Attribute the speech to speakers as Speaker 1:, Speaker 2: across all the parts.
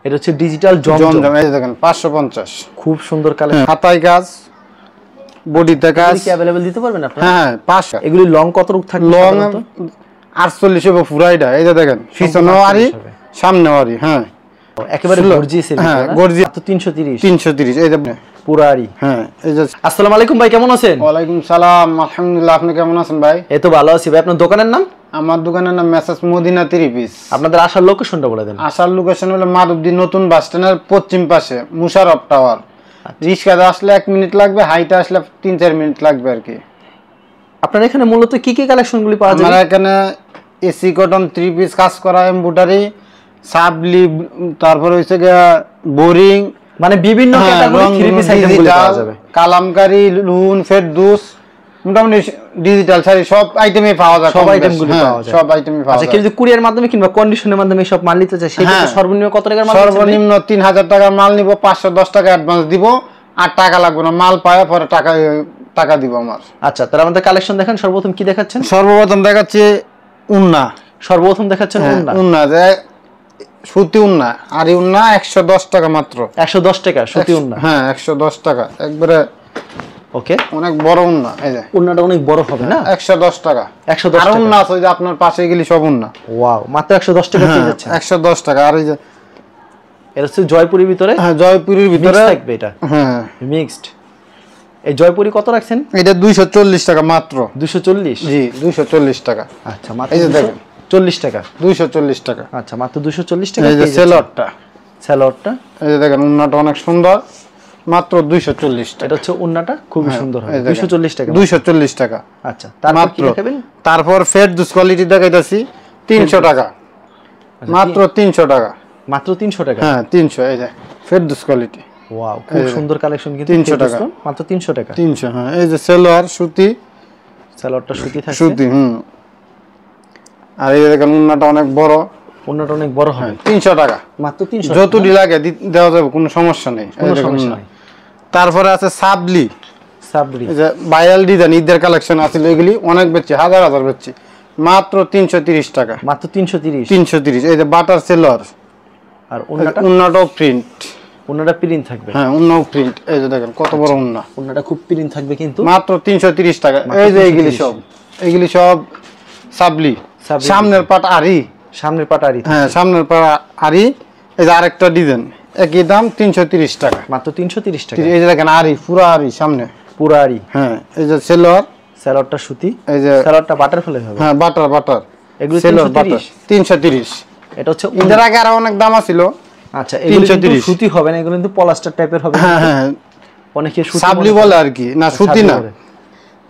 Speaker 1: এটা হচ্ছে ডিজিটাল জমজম,
Speaker 2: এই দেখেন 550,
Speaker 1: খুব সুন্দর কালেকশন।
Speaker 2: হাতায় কাজ, বডিতে কাজ।
Speaker 1: কি अवेलेबल দিতে পারবেন আপনারা?
Speaker 2: হ্যাঁ 500।
Speaker 1: এগুলি লং কত রূপ থাকবে?
Speaker 2: লং 48 হবে পুরাইটা। এই যে দেখেন পিছনে আরি, সামনে আরি। হ্যাঁ
Speaker 1: একেবারে গর্জিয়াস এর ভিতরে।
Speaker 2: হ্যাঁ গর্জিয়াস।
Speaker 1: তো 330
Speaker 2: 330 এই যে
Speaker 1: পুরো আরি।
Speaker 2: হ্যাঁ এই যে।
Speaker 1: আসসালামু আলাইকুম ভাই, কেমন আছেন?
Speaker 2: ওয়ালাইকুম সালাম, আলহামদুলিল্লাহ। আপনি কেমন আছেন ভাই?
Speaker 1: এই তো ভালো আছি ভাই। আপনার দোকানের নাম?
Speaker 2: আমার দোকানের নাম মেসাজ মদিনা 3 পিস।
Speaker 1: আপনাদের আসার লোকেশনটা বলে দেন।
Speaker 2: আসার লোকেশন হলো মাধবদী নতুন বাস স্ট্যান্ডের পশ্চিম পাশে মুশারফ টাওয়ার। রিক্সাতে আসলে 1 মিনিট লাগবে, হাইটে আসলে 3-4 মিনিট লাগবে আর কি।
Speaker 1: আপনার এখানে মূলত কি কি কালেকশনগুলি পাওয়া যায়?
Speaker 2: আমার এখানে এসি কটন 3 পিস কাজ করা এমব্রয়ডারি, সাবলি, তারপর হইছে গিয়া বোরিং,
Speaker 1: মানে বিভিন্ন ক্যাটাগরি 3 পিস আইটেমগুলি পাওয়া যাবে।
Speaker 2: কালামকারী, লুন, ফেরদৌস, মোটামুটি ডিজিটাল শাড়ি সব আইটেমই পাওয়া যায়।
Speaker 1: সব আইটেমগুলি পাওয়া যায়।
Speaker 2: সব আইটেমই পাওয়া যায়।
Speaker 1: আচ্ছা, কেউ যদি কুরিয়ার মাধ্যমে কিংবা কন্ডিশনের মাধ্যমে সব মাল নিতে চায়, সেক্ষেত্রে সর্বনিম্ন কত টাকার মাল?
Speaker 2: সর্বনিম্ন 3000 টাকার মাল নিব, 510 টাকা অ্যাডভান্স দিব, আর টাকা লাগবে না। মাল পাওয়ার পরে টাকা দিব আমার।
Speaker 1: আচ্ছা, তাহলে আমাদের কালেকশন দেখেন। সর্বপ্রথম কি দেখাচ্ছেন?
Speaker 2: সর্বপ্রথম দেখাচ্ছি উন্না।
Speaker 1: সর্বপ্রথম দেখাচ্ছেন উন্না।
Speaker 2: উন্না যে সুতি উন্না, আর এই উন্না 110 টাকা মাত্র।
Speaker 1: 110 টাকা সুতি উন্না?
Speaker 2: হ্যাঁ 110 টাকা একবারে।
Speaker 1: ওকে,
Speaker 2: অনেক বড় উন্না। এই যে
Speaker 1: উন্নাটা অনেক বড় হবে না?
Speaker 2: 110 টাকা।
Speaker 1: 110
Speaker 2: আর
Speaker 1: টাকা।
Speaker 2: উন্না আছে ওই যে আপনার পাশে গেলি সব উন্না।
Speaker 1: ওয়াও, মাত্র 110 টাকা পেয়ে যাচ্ছে।
Speaker 2: 110 টাকা। আর এই যে
Speaker 1: এটা হচ্ছে জয়পুরের ভিতরে।
Speaker 2: হ্যাঁ জয়পুরের ভিতরে
Speaker 1: থাকবে এটা।
Speaker 2: হ্যাঁ
Speaker 1: মিক্সড। এই জয়পুরি কত রাখছেন?
Speaker 2: এটা 240 টাকা মাত্র।
Speaker 1: 240?
Speaker 2: জি 240 টাকা।
Speaker 1: আচ্ছা, মাত্র
Speaker 2: এই যে দেখেন
Speaker 1: 40 টাকা।
Speaker 2: 240 টাকা।
Speaker 1: আচ্ছা, মাত্র 240 টাকা।
Speaker 2: এই যে সেলরটা,
Speaker 1: সেলরটা
Speaker 2: এই যে দেখেন উন্নাটা অনেক সুন্দর, মাত্র 240 টাকা।
Speaker 1: এটা হচ্ছে উন্নাটা খুবই সুন্দর হয়। 240 টাকা।
Speaker 2: 240 টাকা।
Speaker 1: আচ্ছা, তারপর কি দেখাবেন?
Speaker 2: তারপর ফেরদৌস কোয়ালিটি দেখাইতাছি 300 টাকা। মাত্র 300 টাকা।
Speaker 1: মাত্র 300 টাকা?
Speaker 2: হ্যাঁ 300। এই যে ফেরদৌস কোয়ালিটি।
Speaker 1: ওয়াও, খুব সুন্দর কালেকশন কিন্তু।
Speaker 2: 300 টাকা।
Speaker 1: মাত্র 300 টাকা।
Speaker 2: 300। হ্যাঁ এই যে সেলোয়ার সুতি,
Speaker 1: সেলরটা সুতি থাকে।
Speaker 2: সুতি। আর এই দেখেন উন্নাটা অনেক বড়।
Speaker 1: উন্নাটা অনেক বড় হয়।
Speaker 2: 300 টাকা।
Speaker 1: মাত্র 300।
Speaker 2: যতটি লাগে দেওয়া যাবে, কোনো সমস্যা নেই।
Speaker 1: কোনো সমস্যা নেই।
Speaker 2: তারপরে আছে সাবলি।
Speaker 1: সাবরি,
Speaker 2: এই যে ভাইরাল ডিজাইন, ঈদের কালেকশন আছে এগুলি, অনেক বেচছি, হাজার হাজার বেচছি। মাত্র 330 টাকা।
Speaker 1: মাত্র 330।
Speaker 2: 330। এই যে বাটার সেলর।
Speaker 1: আর
Speaker 2: উন্নাটাও প্রিন্ট।
Speaker 1: উন্নাটা প্রিন্ট থাকবে।
Speaker 2: হ্যাঁ উন্নাও প্রিন্ট। এই যে দেখেন কত বড় উন্না।
Speaker 1: উন্নাটা খুব প্রিন্ট থাকবে কিন্তু।
Speaker 2: মাত্র 330 টাকা। এই যে এগুলি সব সাবলি। সামনের পাট আরি।
Speaker 1: সামনের পাট আরি।
Speaker 2: হ্যাঁ সামনের পাট আরি। এই যে আরেকটা ডিজাইন, একই দাম 330 টাকা।
Speaker 1: মাত্র 330 টাকা।
Speaker 2: এই যে দেখেন আরি, পুরো আরি সামনে।
Speaker 1: পুরো আরি।
Speaker 2: হ্যাঁ এই যে সেলর।
Speaker 1: সেলরটা সুতি।
Speaker 2: এই যে
Speaker 1: সেলরটা বাটারফ্লাই হবে।
Speaker 2: হ্যাঁ বাটার।
Speaker 1: এগুলো
Speaker 2: সেলর
Speaker 1: 330।
Speaker 2: 330।
Speaker 1: এটা হচ্ছে
Speaker 2: এর আগে আরো অনেক দাম ছিল।
Speaker 1: আচ্ছা, এগুলো কিন্তু সুতি হবে না, এগুলো কিন্তু পলাস্টার টাইপের হবে।
Speaker 2: হ্যাঁ
Speaker 1: অনেকে সুতি
Speaker 2: সাবলি বলে আর কি, না সুতি না।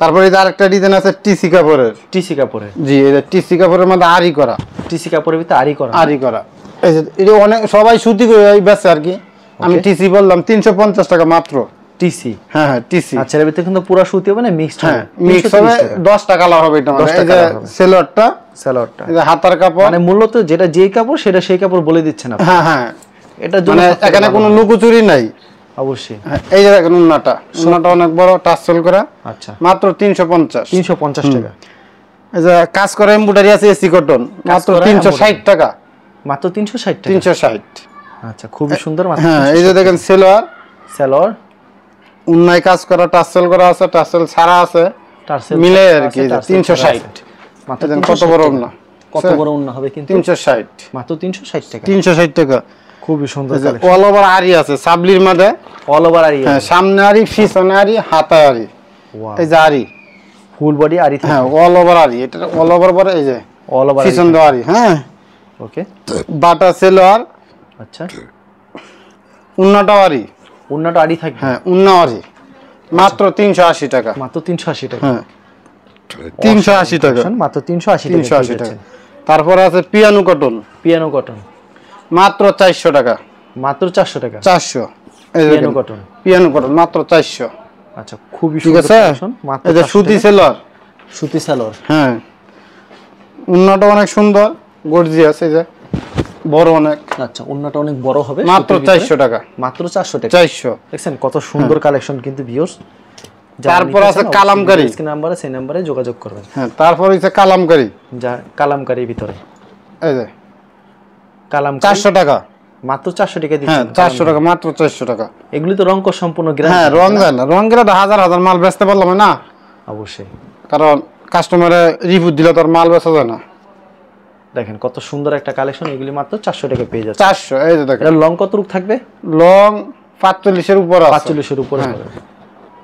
Speaker 2: তারপরে এই যে আরেকটা ডিজাইন আছে টিসি কাপড়ের।
Speaker 1: টিসি কাপড়ের?
Speaker 2: জি, এই যে টিসি কাপড়ের মধ্যে আরি করা।
Speaker 1: টিসি কাপড়ের ভিতরে আরি করা?
Speaker 2: আরি করা। এই যে এটা অনেক সবাই সুতি করে বেচে আর কি, আমি টিসি বললাম। 350 টাকা মাত্র টিসি। হ্যাঁ টিসি।
Speaker 1: আচ্ছা, এর ভিতরে কিন্তু পুরো সুতি হবে না, মিক্সড হবে?
Speaker 2: মিক্স হবে। 10 টাকা কালার হবে এটা। এই যে সেলরটা। এই যে হাতার কাপড়,
Speaker 1: মানে মূলত যেটা যেই কাপড় সেটা সেই কাপড় বলে দিচ্ছেন আপনি।
Speaker 2: হ্যাঁ
Speaker 1: এটা
Speaker 2: মানে এখানে কোনো লুকোচুরি নাই।
Speaker 1: অবশ্যই।
Speaker 2: এই যে দেখেন উন্নাটা অনেক বড়, টাসেল করা।
Speaker 1: আচ্ছা,
Speaker 2: মাত্র 350।
Speaker 1: 350 টাকা।
Speaker 2: এই যে কাজ করা এমব্রয়ডারি আছে এসি কটন, মাত্র 360 টাকা।
Speaker 1: মাত্র 360 টাকা।
Speaker 2: 360।
Speaker 1: আচ্ছা, খুবই সুন্দর।
Speaker 2: হ্যাঁ এই যে দেখেন সেলোয়ার।
Speaker 1: সেলোয়ার
Speaker 2: উন্নায় কাজ করা, টাসেল করা আছে, টাসেল ছাড়া আছে, মিলে আর কি। 360।
Speaker 1: মাত্র
Speaker 2: কত বড় উন্না,
Speaker 1: কত বড় উন্না হবে কিন্তু।
Speaker 2: 360।
Speaker 1: মাত্র 360 টাকা।
Speaker 2: 360 টাকা।
Speaker 1: খুবই সুন্দর।
Speaker 2: অল ওভার আরি আছে সাবলির মধ্যে।
Speaker 1: অল ওভার আরি?
Speaker 2: হ্যাঁ, সামনে আরি, পিছনে আরি, হাতায় আরি। এই যে আরি,
Speaker 1: ফুল বডি আরি।
Speaker 2: হ্যাঁ অল ওভার আরি। এটা অল ওভার পরে এই যে
Speaker 1: অল ওভার
Speaker 2: পিছন দিয়ে আরি। হ্যাঁ
Speaker 1: ওকে।
Speaker 2: বাটা সেলোয়ার।
Speaker 1: আচ্ছা,
Speaker 2: উন্নাটাও আরি।
Speaker 1: উন্নাটা আরি থাকবে?
Speaker 2: হ্যাঁ উন্না আরি। মাত্র 380 টাকা।
Speaker 1: মাত্র 380 টাকা।
Speaker 2: হ্যাঁ 380 টাকা।
Speaker 1: মাত্র 380 টাকা।
Speaker 2: তারপরে আছে পিয়ানো কটন।
Speaker 1: Piano cotton?
Speaker 2: মাত্র 400 টাকা।
Speaker 1: মাত্র 400 টাকা।
Speaker 2: 400।
Speaker 1: Piano cotton?
Speaker 2: পিয়ানো কটন মাত্র 400।
Speaker 1: আচ্ছা, খুবই
Speaker 2: ঠিক আছে। এই যে সুতি সেলোয়ার।
Speaker 1: সুতি সেলোয়ার।
Speaker 2: হ্যাঁ উন্নাটা অনেক সুন্দর, গর্জিয়াস। এই যে বড় অনেক।
Speaker 1: আচ্ছা, উন্নাটা অনেক বড় হবে।
Speaker 2: মাত্র 400 টাকা।
Speaker 1: মাত্র 400 টাকা।
Speaker 2: 400।
Speaker 1: দেখছেন কত সুন্দর কালেকশন কিন্তু ভিউয়ার্স।
Speaker 2: তারপর আছে কালামকারী।
Speaker 1: স্ক্রিন নাম্বারে, সেই নম্বরে যোগাযোগ করবেন।
Speaker 2: হ্যাঁ তারপর হইছে কালামকারী।
Speaker 1: যা কালামকারীর ভিতরে
Speaker 2: এই যে
Speaker 1: কালামকারী
Speaker 2: 400 টাকা।
Speaker 1: মাত্র 400 টাকা
Speaker 2: হ্যাঁ
Speaker 1: দিচ্ছেন
Speaker 2: 400 টাকা, মাত্র 400 টাকা।
Speaker 1: এগুলি তো রংকশ সম্পূর্ণ গ্যারান্টি।
Speaker 2: হ্যাঁ রং দেয় না, রং গেলে হাজার হাজার মাল বেচতে পারলাম না,
Speaker 1: অবশ্যই,
Speaker 2: কারণ কাস্টমারে রিভিউ দিলে তোর মাল বেচা যায় না।
Speaker 1: দেখেন কত সুন্দর একটা কালেকশন, এগুলি মাত্র 400 টাকা পেয়ে যাচ্ছে।
Speaker 2: 400, এই যে দেখেন
Speaker 1: এটা লং কত রূপ থাকবে?
Speaker 2: লং 45 এর উপর আছে,
Speaker 1: 45 এর উপরে হবে।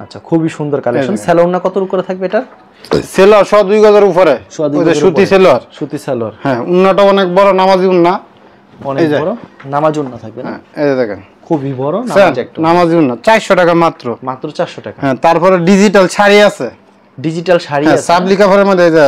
Speaker 1: আচ্ছা, খুবই সুন্দর কালেকশন। স্যালোনা কত রূপ করে থাকবে এটা?
Speaker 2: সেলর 2 গজের উপরে, ওই যে সুতি সেলর।
Speaker 1: সুতি সালোয়ার,
Speaker 2: হ্যাঁ উন্নাটা অনেক বড়, নামাজি উন্না,
Speaker 1: অনেক বড় নামাজ উন্না থাকবে না?
Speaker 2: এই যে দেখেন
Speaker 1: খুবই বড় নামাজ, একটা
Speaker 2: নামাজি উন্না 400 টাকা মাত্র।
Speaker 1: মাত্র 400 টাকা।
Speaker 2: হ্যাঁ তারপরে ডিজিটাল শাড়ি আছে,
Speaker 1: ডিজিটাল শাড়ি আছে,
Speaker 2: সাবলি কাপড়ের মধ্যে, এই যে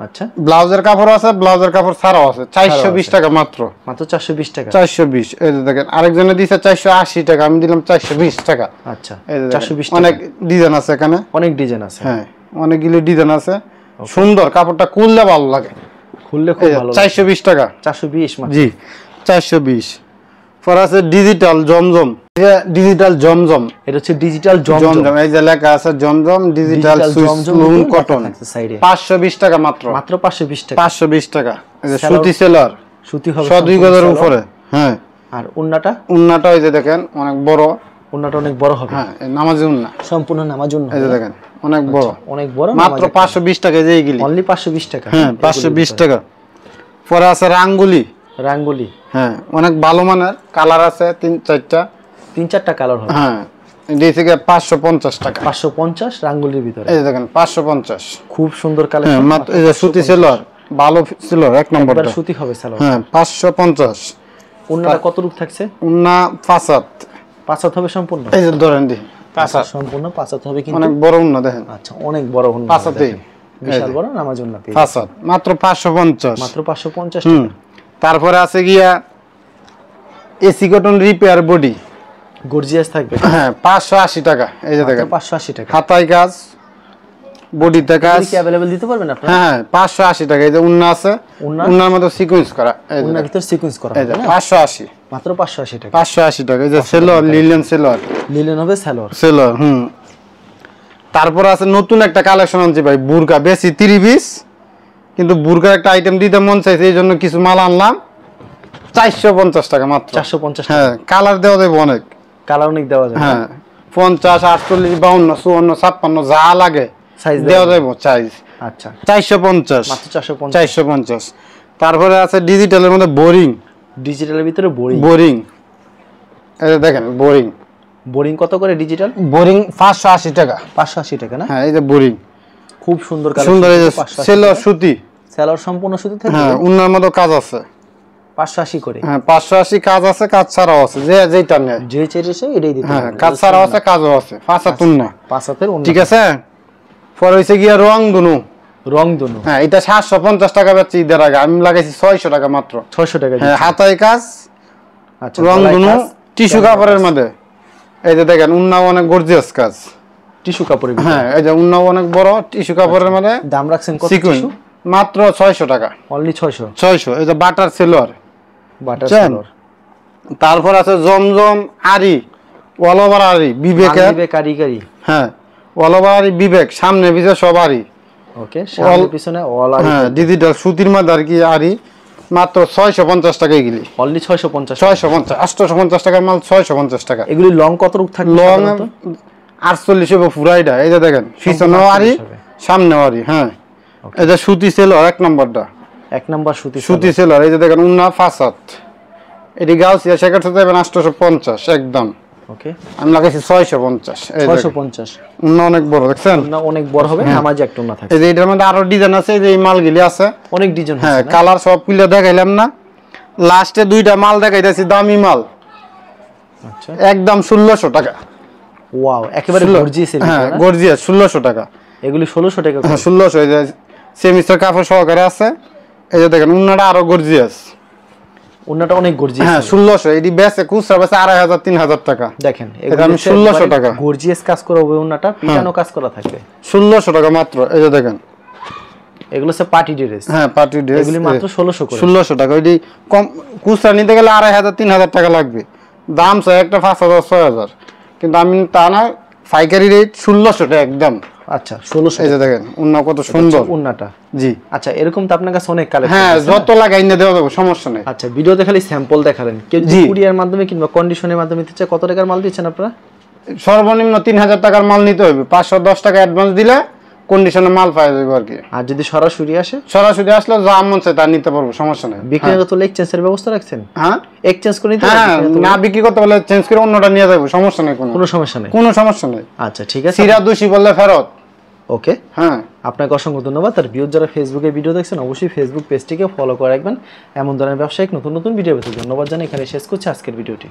Speaker 1: আচ্ছা
Speaker 2: ব্লাউজের কাপড় আছে, ব্লাউজের কাপড় ছাড়াও আছে, 420 টাকা মাত্র।
Speaker 1: মাত্র 420 টাকা।
Speaker 2: 420, এই যে দেখেন আরেকজনে দিছে 480 টাকা, আমি দিলাম 420 টাকা।
Speaker 1: আচ্ছা,
Speaker 2: এই যে
Speaker 1: 420 টাকা।
Speaker 2: অনেক ডিজাইন আছে এখানে,
Speaker 1: অনেক ডিজাইন আছে।
Speaker 2: হ্যাঁ অনেকগুলো ডিজাইন আছে, সুন্দর, কাপড়টা খুললে ভালো লাগে,
Speaker 1: খুললে খুব ভালো লাগে।
Speaker 2: 420 টাকা।
Speaker 1: 420 মাত্র।
Speaker 2: জি 420। পর আছে ডিজিটাল জমজম, ডিজিটাল জমজম,
Speaker 1: এটা হচ্ছে ডিজিটাল জমজম।
Speaker 2: এই যে লেখা আছে জমজম ডিজিটাল সুইস কটন, 520 টাকা মাত্র।
Speaker 1: মাত্র 520 টাকা।
Speaker 2: 520 টাকা। এই যে সুতি সেলার,
Speaker 1: সুতি হবে
Speaker 2: 2 গজের উপরে। হ্যাঁ
Speaker 1: আর উন্নাটা?
Speaker 2: উন্নাটা ওই যে দেখেন অনেক বড়,
Speaker 1: উন্নাটা অনেক বড় হবে।
Speaker 2: হ্যাঁ নামাজি উন্না,
Speaker 1: সম্পূর্ণ নামাজ উন্না।
Speaker 2: এই যে দেখেন অনেক বড়,
Speaker 1: অনেক বড়,
Speaker 2: মাত্র 520 টাকা। যে এইগুলি
Speaker 1: অনলি 520 টাকা।
Speaker 2: হ্যাঁ 520 টাকা। পরে আছে রাঙ্গুলি,
Speaker 1: রাঙ্গুলি,
Speaker 2: হ্যাঁ অনেক ভালো মানের, কালার আছে
Speaker 1: 3-4টা কালার হবে।
Speaker 2: হ্যাঁ এই থেকে 550 টাকা।
Speaker 1: 550 রাঙ্গুলির ভিতরে,
Speaker 2: এই যে দেখেন 550,
Speaker 1: খুব সুন্দর
Speaker 2: হ্যাঁ
Speaker 1: কালেকশন।
Speaker 2: মাত্র। এই যে সুতি সেলার, ভালো সেলার, এক নম্বরটা,
Speaker 1: একবার সুতি হবে সালোয়ার।
Speaker 2: হ্যাঁ 550।
Speaker 1: উন্নাটা কত রূপ থাকছে?
Speaker 2: উন্না 5
Speaker 1: 5 হবে সম্পূর্ণ।
Speaker 2: এই যে ধরেন দি 5
Speaker 1: সম্পূর্ণ 5 হবে কিন্তু
Speaker 2: অনেক বড় উন্না দেখেন।
Speaker 1: আচ্ছা, অনেক বড় উন্না,
Speaker 2: 5
Speaker 1: বিশাল বড় নামাজ উন্না পেয়ে
Speaker 2: 5 মাত্র 550।
Speaker 1: মাত্র 550
Speaker 2: হুম।
Speaker 1: টাকা।
Speaker 2: তারপরে আছে গিয়া AC cotton repair body,
Speaker 1: gorgeous থাকবে,
Speaker 2: হ্যাঁ 580 টাকা। এই যে দেখেন
Speaker 1: 580 টাকা।
Speaker 2: হাতায় কাজ, বডিতে কাজ,
Speaker 1: কি अवेलेबल দিতে পারবেন আপনারা?
Speaker 2: হ্যাঁ 580 টাকা। এই যে উন্না আছে, উন্নার মধ্যে সিকোয়েন্স করা, এই যে
Speaker 1: উন্নার ভিতর সিকোয়েন্স করা
Speaker 2: এই যে
Speaker 1: হবে না?
Speaker 2: 580,
Speaker 1: মাত্র 580 টাকা।
Speaker 2: 580 টাকা। এই যে সেলর, লিলেন সেলর,
Speaker 1: লিলেন হবে সালোয়ার।
Speaker 2: সেলর। তারপর আছে নতুন একটা কালেকশন আনছি ভাই, বুরকা, বেশি 30 পিস, কিন্তু বুরকার একটা আইটেম দিতে মন চাইছে, এই জন্য কিছু মাল আনলাম, 450 টাকা মাত্র।
Speaker 1: 450 টাকা।
Speaker 2: হ্যাঁ কালার দেওয়া যাবে অনেক,
Speaker 1: কালার অনেক দেওয়া যাবে।
Speaker 2: হ্যাঁ 50, 48, 52, 54, 56 যা লাগে
Speaker 1: সাইজ
Speaker 2: দেওয়া যাবে সাইজ।
Speaker 1: আচ্ছা,
Speaker 2: 450,
Speaker 1: মাত্র 450।
Speaker 2: 450। তারপরে আছে ডিজিটালের মধ্যে বোরিং,
Speaker 1: ডিজিটালের ভিতরে বোরিং।
Speaker 2: বোরিং, এই যে দেখেন বোরিং,
Speaker 1: বোরিং কত করে ডিজিটাল?
Speaker 2: বোরিং 580 টাকা।
Speaker 1: 580 টাকা না?
Speaker 2: হ্যাঁ এই যে বোরিং,
Speaker 1: খুব সুন্দর
Speaker 2: সুন্দর। এই যে
Speaker 1: 580
Speaker 2: সেলর সুতি,
Speaker 1: সালোয়ার সম্পূর্ণ সুতি থাকবে।
Speaker 2: হ্যাঁ উন্নার মতো কাজ আছে,
Speaker 1: 580 করে।
Speaker 2: হ্যাঁ 580 কাজ আছে, কাজ ছাড়াও আছে, যে যেটা নেয়,
Speaker 1: যে চেয়েছে এটাই দিতে
Speaker 2: হ্যাঁ
Speaker 1: হবে।
Speaker 2: কাজ ছাড়াও আছে, কাজও আছে, 5 উন্না,
Speaker 1: 5 হাতের উন্না।
Speaker 2: ঠিক আছে। পরে হইছে গিয়া রং দুনু,
Speaker 1: রং দুনু,
Speaker 2: হ্যাঁ এটা 750 টাকা বেচছি ঈদের আগে, আমি লাগাইছি 600 টাকা মাত্র।
Speaker 1: 600 টাকা।
Speaker 2: হ্যাঁ হাতায় কাজ,
Speaker 1: আচ্ছা,
Speaker 2: রং
Speaker 1: গলায়
Speaker 2: দুনু,
Speaker 1: কাজ,
Speaker 2: টিস্যু কাপড়ের মধ্যে। এই যে দেখেন উন্নাও অনেক গর্জিয়াস কাজ,
Speaker 1: টিস্যু কাপড়ের ভিতরে।
Speaker 2: হ্যাঁ এই যে উন্নাও অনেক বড়, টিস্যু কাপড়ের মধ্যে।
Speaker 1: দাম রাখছেন কত?
Speaker 2: সিকুয়েন্স মাত্র 600 টাকা।
Speaker 1: অনলি 600।
Speaker 2: 600। এই যে butter Sailor,
Speaker 1: butter
Speaker 2: chain.
Speaker 1: Salwar.
Speaker 2: তারপর আছে জমজম আরি, অল ওভার আরি, বিবেকের,
Speaker 1: মানবিবে কারিগরি।
Speaker 2: হ্যাঁ অল ওভার আরি, বিবেক, সামনে পিছে সব আরি,
Speaker 1: ওকে, সামনে পিছনে অল আরি।
Speaker 2: হ্যাঁ ডিজিটাল সুতির মধ্যে আর কি আরি, মাত্র 650 টাকা এগুলি।
Speaker 1: অনলি 650।
Speaker 2: 650, 850 টাকার মাল 650 টাকা।
Speaker 1: এগুলি লং কত রূপ থাকবে?
Speaker 2: লং 48 হবে পুরাইটা। এই যে দেখেন পিছনেও আরি, সামনেও আরি, হ্যাঁ। এই যে সুতি সেলর, এক নম্বরটা,
Speaker 1: এক নাম্বার সুতি
Speaker 2: সুতি সেলর। এই যে দেখেন উন্না 5 হাত, এটি গাউসিয়া সেকেন্ড হতে যাবেন 850 একদম।
Speaker 1: ওকে,
Speaker 2: আমি লাগাইছি 650। এই
Speaker 1: 650।
Speaker 2: উন্না অনেক বড়, দেখছেন
Speaker 1: না অনেক বড় হবে, নামাজ একটা না থাকে।
Speaker 2: এই যে এটার মধ্যে আরো ডিজাইন আছে, এই যে এই মালগুলি আছে,
Speaker 1: অনেক ডিজাইন
Speaker 2: হ্যাঁ
Speaker 1: আছে।
Speaker 2: কালার সব খুলে দেখাইলাম না, লাস্টে দুইটা মাল দেখাইতেছি, দামি মাল,
Speaker 1: আচ্ছা,
Speaker 2: একদম 1600 টাকা।
Speaker 1: ওয়াও, একেবারে গর্জিয়াস।
Speaker 2: হ্যাঁ গর্জিয়াস, 1600 টাকা।
Speaker 1: এগুলি 1600 টাকা।
Speaker 2: হ্যাঁ 1600। এই যে সেমিস্টার কাপড় সহকারে আছে। এই যে দেখেন উন্নাটা আরো গর্জিয়াস,
Speaker 1: উন্নাটা অনেক গর্জিয়াস।
Speaker 2: হ্যাঁ 1600। এটি বেচে খুচরা বেচে 2500, 3000 টাকা।
Speaker 1: দেখেন
Speaker 2: এটা আমি 1600 টাকা।
Speaker 1: গর্জিয়াস কাজ করা হবে, উন্নাটা পিটানো কাজ করা থাকবে।
Speaker 2: 1600 টাকা মাত্র। এই যে দেখেন
Speaker 1: এগুলো হচ্ছে পার্টি ড্রেস।
Speaker 2: হ্যাঁ পার্টি ড্রেস,
Speaker 1: এগুলি মাত্র 1600 করে।
Speaker 2: 1600 টাকা। ওইটি কম খুচরা নিতে গেলে 2500, 3000 টাকা লাগবে, দাম চাই একটা 5000, 6000, কিন্তু আমি তা না, পাইকারি রেট 1600 টাকা একদম।
Speaker 1: আচ্ছা 1600।
Speaker 2: এই যে দেখেন উন্না কত সুন্দর
Speaker 1: উন্নাটা।
Speaker 2: জি
Speaker 1: আচ্ছা এরকম তো আপনার কাছে অনেক কালেকশন।
Speaker 2: হ্যাঁ যত লাগাই না দেওয়া যাবে, সমস্যা নেই।
Speaker 1: আচ্ছা ভিডিওতে খালি স্যাম্পল দেখালেন, কেউ যদি কুরিয়ার মাধ্যমে কিংবা কন্ডিশনের মাধ্যমে দিতে চায় কত টাকার মাল দিচ্ছেন আপনারা?
Speaker 2: সর্বনিম্ন 3000 টাকার মাল নিতে হবে, 510 টাকা অ্যাডভান্স দিলে কন্ডিশনে মাল পাওয়া যাবে আর কি।
Speaker 1: আর যদি সরাসরি আসে?
Speaker 2: সরাসরি আসলে যা মন চায় তা নিতে পারবো, সমস্যা নেই।
Speaker 1: বিক্রি করতে হলে এক্সচেঞ্জের ব্যবস্থা রাখছেন?
Speaker 2: হ্যাঁ
Speaker 1: এক্সচেঞ্জ করে নিতে
Speaker 2: হ্যাঁ, না বিক্রি করতে বলে চেঞ্জ করে অন্যটা নিয়ে যাবো, সমস্যা নেই,
Speaker 1: কোনো সমস্যা নেই,
Speaker 2: কোনো সমস্যা নেই।
Speaker 1: আচ্ছা ঠিক আছে,
Speaker 2: সিরা দোষী বললে ফেরত।
Speaker 1: ওকে
Speaker 2: হ্যাঁ
Speaker 1: আপনাকে অসংখ্য ধন্যবাদ। আর ভিউজ যারা ফেসবুকে ভিডিও দেখছেন অবশ্যই ফেসবুক পেজটিকে ফলো করে রাখবেন এমন ধরনের ব্যবসায়িক নতুন নতুন ভিডিও পেতে। ধন্যবাদ জানাই, এখানে শেষ করছি আজকের ভিডিওটি।